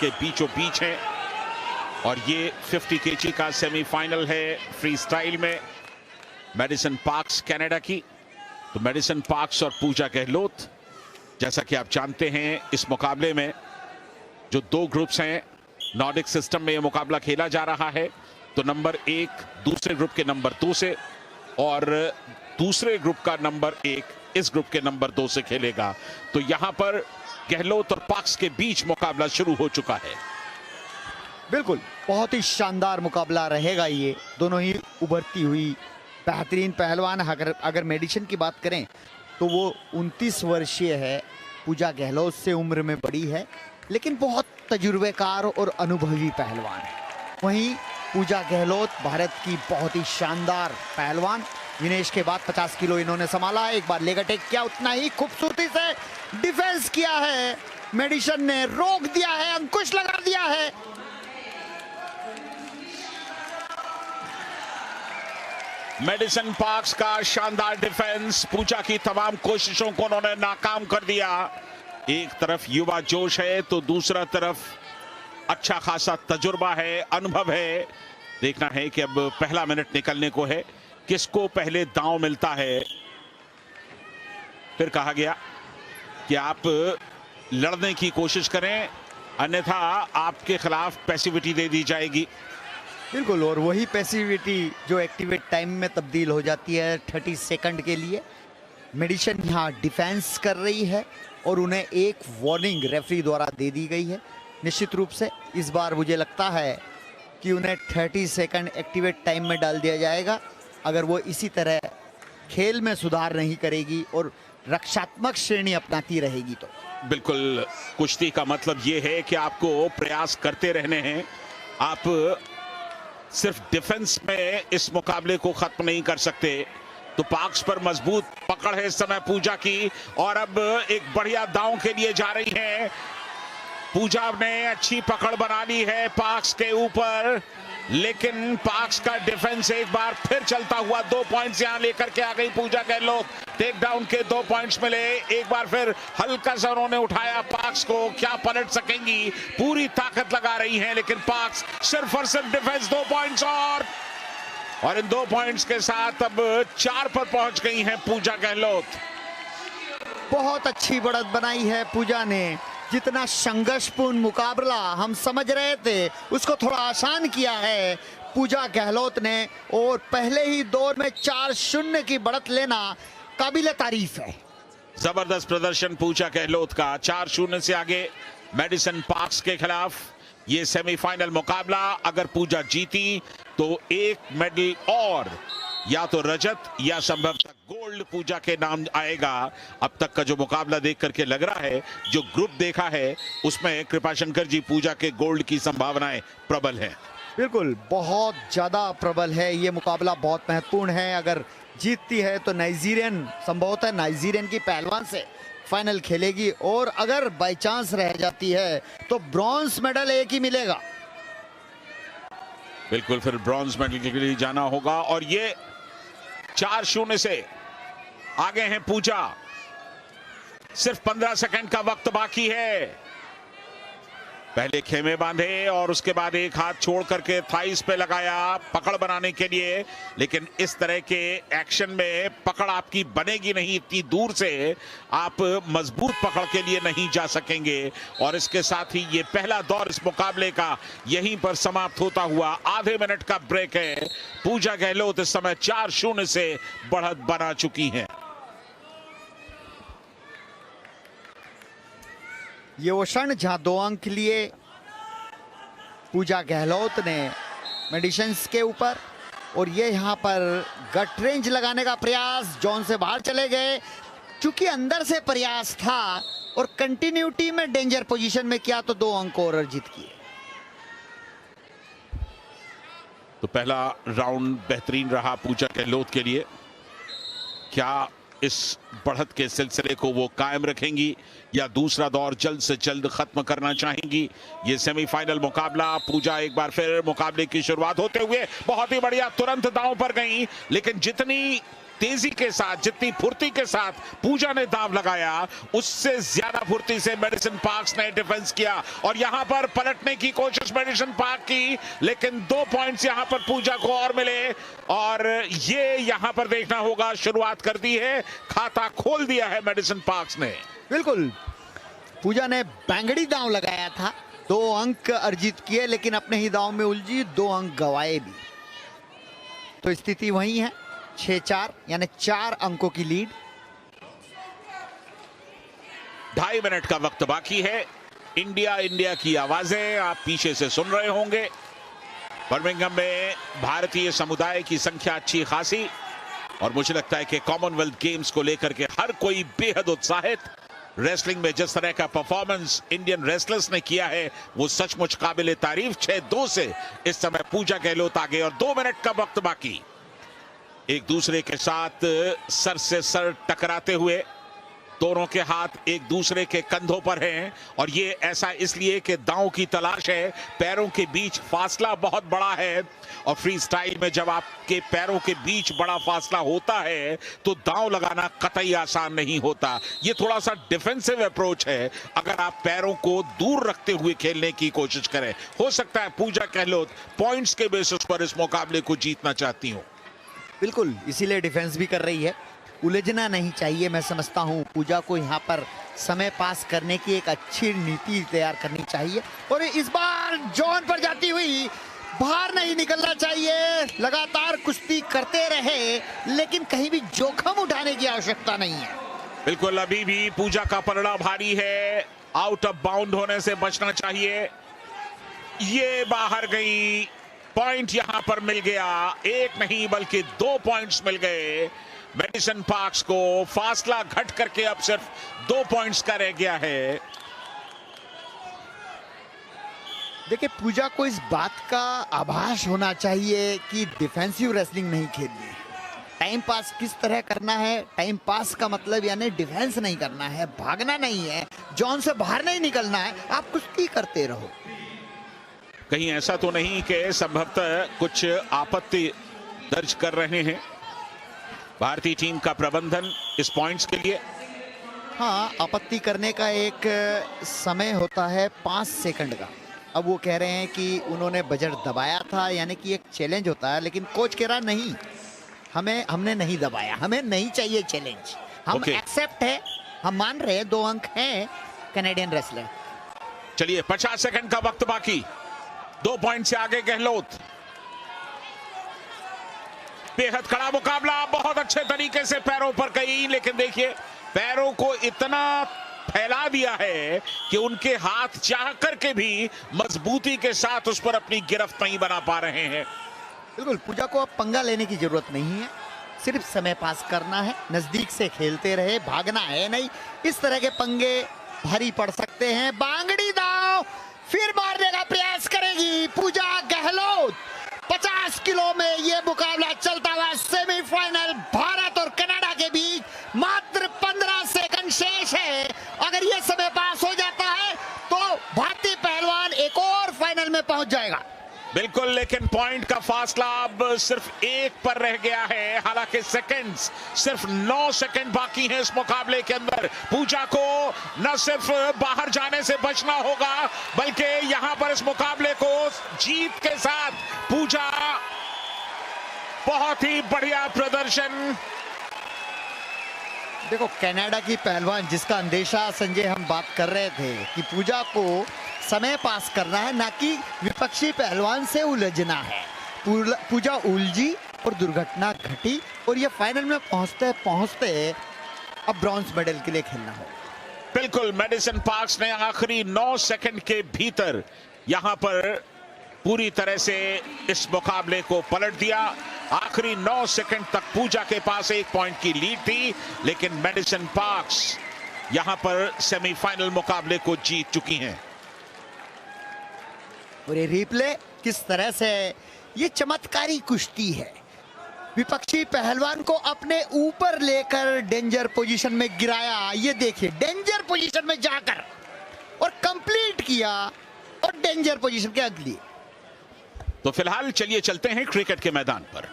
के बीचों बीच हैं और ये 50 केजी का सेमीफाइनल है फ्री स्टाइल में मैडिसन पार्क्स कनाडा की। तो मैडिसन पार्क्स और पूजा गहलोत, जैसा कि आप जानते हैं इस मुकाबले में जो दो ग्रुप्स हैं, नॉर्डिक सिस्टम में यह मुकाबला खेला जा रहा है। तो नंबर 1 दूसरे ग्रुप के नंबर 2 से और दूसरे ग्रुप का नंबर 1 इस ग्रुप के नंबर 2 से खेलेगा। तो यहां पर गहलोत और पार्क्स के बीच मुकाबला शुरू हो चुका है। बिल्कुल, बहुत ही शानदार मुकाबला रहेगा ये। दोनों ही उभरती हुई बेहतरीन पहलवान। अगर मेडिसन की बात करें तो वो 29 वर्षीय है, पूजा गहलोत से उम्र में बड़ी है, लेकिन बहुत तजुर्बेकार और अनुभवी पहलवान है। वहीं पूजा गहलोत भारत की बहुत ही शानदार पहलवान। विनेश के बाद 50 किलो इन्होंने संभाला है। एक बार लेग अटैक किया, उतना ही खूबसूरती से डिफेंस किया है। मेडिसन ने रोक दिया है, अंकुश लगा दिया है। मेडिसन पार्क्स का शानदार डिफेंस, पूजा की तमाम कोशिशों को उन्होंने नाकाम कर दिया। एक तरफ युवा जोश है तो दूसरा तरफ अच्छा खासा तजुर्बा है, अनुभव है। देखना है कि अब पहला मिनट निकलने को है, किसको पहले दांव मिलता है। फिर कहा गया कि आप लड़ने की कोशिश करें, अन्यथा आपके खिलाफ पैसिविटी दे दी जाएगी। बिल्कुल, और वही पैसिविटी जो एक्टिवेट टाइम में तब्दील हो जाती है 30 सेकंड के लिए। मेडिसन यहाँ डिफेंस कर रही है और उन्हें एक वार्निंग रेफरी द्वारा दे दी गई है। निश्चित रूप से इस बार मुझे लगता है कि उन्हें 30 सेकंड एक्टिवेट टाइम में डाल दिया जाएगा अगर वो इसी तरह खेल में सुधार नहीं करेगी और रक्षात्मक श्रेणी अपनाती रहेगी तो। बिल्कुल, कुश्ती का मतलब ये है कि आपको प्रयास करते रहने हैं। आप सिर्फ डिफेंस में इस मुकाबले को खत्म नहीं कर सकते। तो पार्क्स पर मजबूत पकड़ है इस समय पूजा की और अब एक बढ़िया दांव के लिए जा रही है। पूजा ने अच्छी पकड़ बना ली है पार्क्स के ऊपर, लेकिन पार्क्स का डिफेंस एक बार फिर चलता हुआ 2 पॉइंट्स यहां लेकर के आ गई पूजा गहलोत। टेक डाउन के 2 पॉइंट्स मिले, एक बार फिर हल्का सा उन्होंने उठाया पार्क्स को। क्या पलट सकेंगी, पूरी ताकत लगा रही हैं, लेकिन पार्क्स सिर्फ और सिर्फ डिफेंस। 2 पॉइंट्स और इन 2 पॉइंट्स के साथ अब 4 पर पहुंच गई हैं पूजा गहलोत। बहुत अच्छी बढ़त बनाई है पूजा ने। जितना संघर्षपूर्ण मुकाबला हम समझ रहे थे उसको थोड़ा आसान किया है पूजा गहलोत ने, और पहले ही दौर में 4-0 की बढ़त लेना काबिले तारीफ है। जबरदस्त प्रदर्शन पूजा गहलोत का। 4-0 से आगे मेडिसन पार्क्स के खिलाफ ये सेमीफाइनल मुकाबला। अगर पूजा जीती तो एक मेडल और, या तो रजत या संभवतः गोल्ड पूजा के नाम आएगा। अब तक का जो मुकाबला देख करके लग रहा है, जो ग्रुप देखा है उसमें कृपाशंकर जी, पूजा के गोल्ड की संभावनाएं प्रबल हैं। बिल्कुल, बहुत ज्यादा प्रबल है ये मुकाबला, बहुत महत्वपूर्ण है। अगर जीतती है तो नाइजीरियन, संभवतः नाइजीरियन की पहलवान से फाइनल खेलेगी, और अगर बाई चांस रह जाती है तो ब्रॉन्ज मेडल एक ही मिलेगा। बिल्कुल, फिर ब्रॉन्ज मेडल के लिए जाना होगा। और ये 4-0 से आगे हैं पूजा। सिर्फ 15 सेकंड का वक्त बाकी है। पहले खेमे बांधे और उसके बाद एक हाथ छोड़ करके थाइस पे लगाया पकड़ बनाने के लिए, लेकिन इस तरह के एक्शन में पकड़ आपकी बनेगी नहीं। इतनी दूर से आप मजबूत पकड़ के लिए नहीं जा सकेंगे। और इसके साथ ही ये पहला दौर इस मुकाबले का यहीं पर समाप्त होता हुआ। आधे मिनट का ब्रेक है। पूजा गहलोत इस समय 4-0 से बढ़त बना चुकी हैं। ये वो क्षण जहां 2 अंक लिए पूजा गहलोत ने मेडिसन्स के ऊपर, और ये यहां पर गट रेंज लगाने का प्रयास, जोन से बाहर चले गए। चूंकि अंदर से प्रयास था और कंटिन्यूटी में डेंजर पोजीशन में किया तो 2 अंक और अर्जित किए। तो पहला राउंड बेहतरीन रहा पूजा गहलोत के लिए। क्या इस बढ़त के सिलसिले को वो कायम रखेंगी या दूसरा दौर जल्द से जल्द खत्म करना चाहेंगी? ये सेमीफाइनल मुकाबला। पूजा एक बार फिर मुकाबले की शुरुआत होते हुए बहुत ही बढ़िया तुरंत दांव पर गई, लेकिन जितनी तेजी के साथ, जितनी फुर्ती के साथ पूजा ने दांव लगाया, उससे ज्यादा फुर्ती से मेडिसन पार्क्स ने डिफेंस किया और यहां पर पलटने की कोशिश मेडिसन पार्क की, लेकिन 2 पॉइंट्स यहां पर पूजा को और मिले और ये यहां पर देखना होगा, शुरुआत कर दी है, खाता खोल दिया है मेडिसन पार्क्स ने। बिल्कुल, पूजा ने बैंगड़ी दांव लगाया था, 2 अंक अर्जित किए, लेकिन अपने ही दांव में उलझी, 2 अंक गवाए भी। तो स्थिति वही है, 6-4 यानी 4 अंकों की लीड। 2.5 मिनट का वक्त बाकी है। इंडिया की आवाजें आप पीछे से सुन रहे होंगे। बर्मिंघम में भारतीय समुदाय की संख्या अच्छी खासी और मुझे लगता है कि कॉमनवेल्थ गेम्स को लेकर के हर कोई बेहद उत्साहित। रेसलिंग में जिस तरह का परफॉर्मेंस इंडियन रेसलर्स ने किया है वो सचमुच काबिले तारीफ। 6-2 से इस समय पूजा गहलोत आगे और 2 मिनट का वक्त बाकी। एक दूसरे के साथ सर से सर टकराते हुए, दोनों के हाथ एक दूसरे के कंधों पर हैं और ये ऐसा इसलिए कि दांव की तलाश है, पैरों के बीच फासला बहुत बड़ा है और फ्री स्टाइल में जब आपके पैरों के बीच बड़ा फासला होता है तो दांव लगाना कतई आसान नहीं होता। ये थोड़ा सा डिफेंसिव अप्रोच है अगर आप पैरों को दूर रखते हुए खेलने की कोशिश करें। हो सकता है पूजा गहलोत पॉइंट्स के बेसिस पर इस मुकाबले को जीतना चाहती हूं। बिल्कुल, इसीलिए डिफेंस भी कर रही है। उलझना नहीं चाहिए। मैं समझता हूं पूजा को यहां पर समय पास करने की एक अच्छी नीति तैयार करनी चाहिए और इस बार जॉन पर जाती हुई बाहर नहीं निकलना चाहिए। लगातार कुश्ती करते रहे लेकिन कहीं भी जोखिम उठाने की आवश्यकता नहीं है। बिल्कुल, अभी भी पूजा का पलड़ा भारी है, आउट ऑफ बाउंड होने से बचना चाहिए। ये बाहर गई, पॉइंट यहां पर मिल गया, एक नहीं बल्कि 2 पॉइंट्स मिल गए मेडिसन पार्क्स को। फासला घट करके अब सिर्फ 2 पॉइंट्स का रह गया है। देखिए, पूजा को इस बात का आभास होना चाहिए कि डिफेंसिव रेसलिंग नहीं खेलनी है। टाइम पास किस तरह करना है, टाइम पास का मतलब यानी डिफेंस नहीं करना है, भागना नहीं है, जॉन से बाहर नहीं निकलना है, आप कुश्ती करते रहो। कहीं ऐसा तो नहीं कि संभवतः कुछ आपत्ति दर्ज कर रहे हैं भारतीय टीम का प्रबंधन इस पॉइंट्स के लिए? हाँ, आपत्ति करने का एक समय होता है 5 सेकंड का। अब वो कह रहे हैं कि उन्होंने बजट दबाया था, यानी कि एक चैलेंज होता है, लेकिन कोच कह रहा नहीं, हमने नहीं दबाया, हमें नहीं चाहिए चैलेंज, हम एक्सेप्ट है, हम मान रहे हैं 2 अंक हैं कैनेडियन रेसलर। चलिए, 50 सेकंड का वक्त बाकी, 2 पॉइंट से आगे गहलोत। बेहद कड़ा मुकाबला, बहुत अच्छे तरीके से पैरों पर गई, लेकिन देखिए पैरों को इतना फैला दिया है कि उनके हाथ चाह करके भी मजबूती के साथ उस पर अपनी गिरफ्त नहीं बना पा रहे हैं। बिल्कुल, पूजा को अब पंगा लेने की जरूरत नहीं है, सिर्फ समय पास करना है, नजदीक से खेलते रहे, भागना है नहीं। इस तरह के पंगे भारी पड़ सकते हैं। बांगड़ी दांव फिर मारने का प्रयास करेगी पूजा गहलोत। 50 किलो में ये मुकाबला चलता हुआ सेमीफाइनल भारत और कनाडा के बीच मात्र 15 सेकंड शेष है। अगर ये समय पास हो जाता है तो भारतीय पहलवान एक और फाइनल में पहुंच जाएगा। बिल्कुल, लेकिन पॉइंट का फासला अब सिर्फ 1 पर रह गया है। हालांकि सेकंड्स सिर्फ 9 सेकंड बाकी हैं इस मुकाबले के अंदर। पूजा को न सिर्फ बाहर जाने से बचना होगा बल्कि यहां पर इस मुकाबले को जीत के साथ पूजा बहुत ही बढ़िया प्रदर्शन। देखो, कनाडा की पहलवान जिसका अंदेशा संजय हम बात कर रहे थे कि पूजा को समय पास करना है, ना कि विपक्षी पहलवान से उलझना है। पूजा उलझी और दुर्घटना घटी और ये फाइनल में पहुंचते अब ब्रॉन्ज मेडल के लिए खेलना हो। बिल्कुल, मेडिसन पार्क्स ने आखिरी 9 सेकंड के भीतर यहां पर पूरी तरह से इस मुकाबले को पलट दिया। आखिरी 9 सेकंड तक पूजा के पास 1 पॉइंट की लीड थी, लेकिन मेडिसन पार्क्स यहां पर सेमीफाइनल मुकाबले को जीत चुकी हैं। और ये रिप्ले किस तरह से, ये चमत्कारी कुश्ती है। विपक्षी पहलवान को अपने ऊपर लेकर डेंजर पोजीशन में गिराया। ये देखिए, डेंजर पोजीशन में जाकर और कंप्लीट किया और डेंजर पोजीशन के अगली। तो फिलहाल चलिए चलते हैं क्रिकेट के मैदान पर।